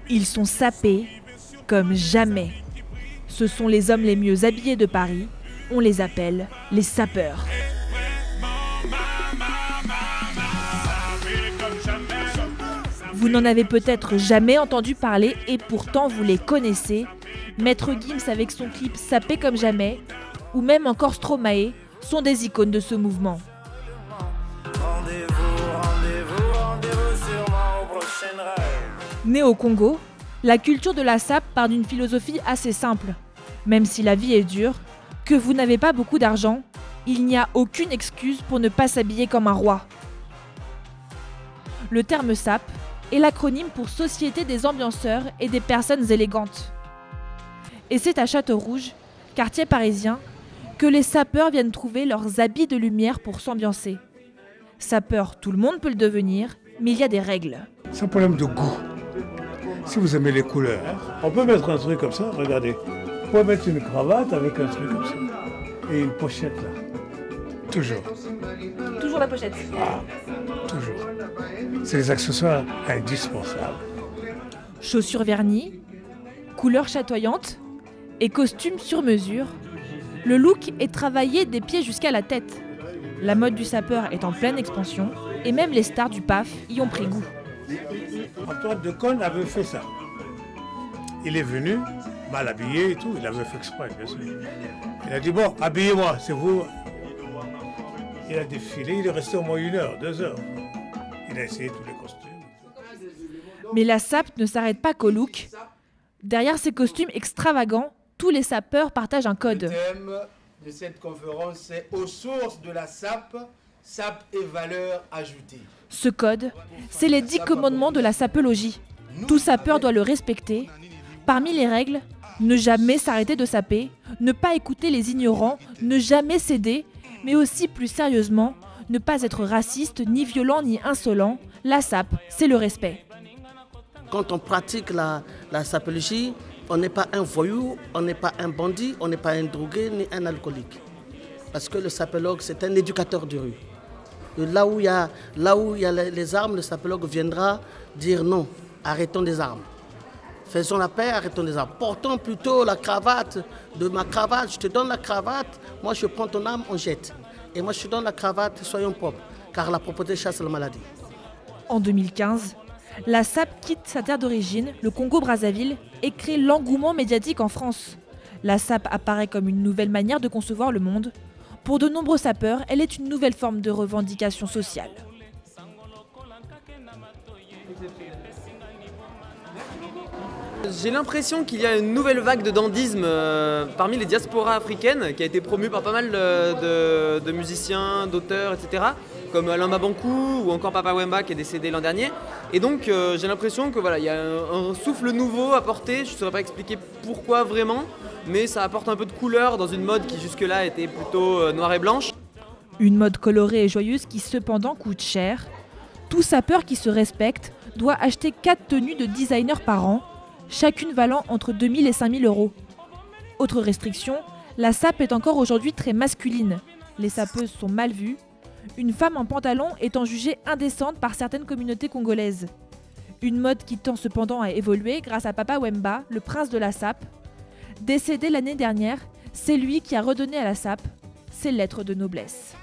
Ils sont sapés comme jamais. Ce sont les hommes les mieux habillés de Paris. On les appelle les sapeurs. Vous n'en avez peut-être jamais entendu parler et pourtant vous les connaissez. Maître Gims avec son clip Sapé comme jamais ou même encore Stromae sont des icônes de ce mouvement. Né au Congo, la culture de la sape part d'une philosophie assez simple. Même si la vie est dure, que vous n'avez pas beaucoup d'argent, il n'y a aucune excuse pour ne pas s'habiller comme un roi. Le terme sape est l'acronyme pour Société des ambianceurs et des personnes élégantes. Et c'est à Château-Rouge, quartier parisien, que les sapeurs viennent trouver leurs habits de lumière pour s'ambiancer. Sapeur, tout le monde peut le devenir, mais il y a des règles. C'est un problème de goût. Si vous aimez les couleurs, on peut mettre un truc comme ça, regardez. Vous pouvez mettre une cravate avec un truc comme ça. Et une pochette là. Toujours. Toujours la pochette. Ah, toujours. C'est les accessoires indispensables. Chaussures vernies, couleurs chatoyantes et costumes sur mesure. Le look est travaillé des pieds jusqu'à la tête. La mode du sapeur est en pleine expansion et même les stars du PAF y ont pris goût. Antoine Decaune avait fait ça. Il est venu, mal habillé et tout, il avait fait exprès, bien sûr. Il a dit, bon, habillez-moi, c'est vous. Il a défilé, il est resté au moins 1 heure, 2 heures. Il a essayé tous les costumes. Mais la sape ne s'arrête pas qu'au look. Derrière ces costumes extravagants, tous les sapeurs partagent un code. Le thème de cette conférence, c'est aux sources de la sape, sape et valeur ajoutée. Ce code, c'est les 10 commandements de la sapologie. Tout sapeur doit le respecter. Parmi les règles, ne jamais s'arrêter de saper, ne pas écouter les ignorants, ne jamais céder, mais aussi plus sérieusement, ne pas être raciste, ni violent, ni insolent. La sape, c'est le respect. Quand on pratique la sapologie, on n'est pas un voyou, on n'est pas un bandit, on n'est pas un drogué, ni un alcoolique. Parce que le sapologue, c'est un éducateur de rue. Et là où il y a les armes, le sapologue viendra dire non, arrêtons les armes. Faisons la paix, arrêtons les armes. Portons plutôt la cravate, de ma cravate, je te donne la cravate, moi je prends ton arme, on jette. Et moi je te donne la cravate, soyons propres, car la propreté chasse la maladie. En 2015, la sape quitte sa terre d'origine, le Congo-Brazzaville, et crée l'engouement médiatique en France. La sape apparaît comme une nouvelle manière de concevoir le monde. Pour de nombreux sapeurs, elle est une nouvelle forme de revendication sociale. J'ai l'impression qu'il y a une nouvelle vague de dandisme parmi les diasporas africaines qui a été promue par pas mal de musiciens, d'auteurs, etc. Comme Alain Mabankou ou encore Papa Wemba qui est décédé l'an dernier. Et donc j'ai l'impression que voilà, il y a un souffle nouveau apporté, je ne saurais pas expliquer pourquoi vraiment, mais ça apporte un peu de couleur dans une mode qui jusque-là était plutôt noire et blanche. Une mode colorée et joyeuse qui cependant coûte cher. Tout sapeur qui se respecte doit acheter 4 tenues de designer par an, chacune valant entre 2 000 et 5 000 euros. Autre restriction, la sape est encore aujourd'hui très masculine. Les sapeuses sont mal vues. Une femme en pantalon étant jugée indécente par certaines communautés congolaises. Une mode qui tend cependant à évoluer grâce à Papa Wemba, le prince de la sape. Décédé l'année dernière, c'est lui qui a redonné à la sape ses lettres de noblesse.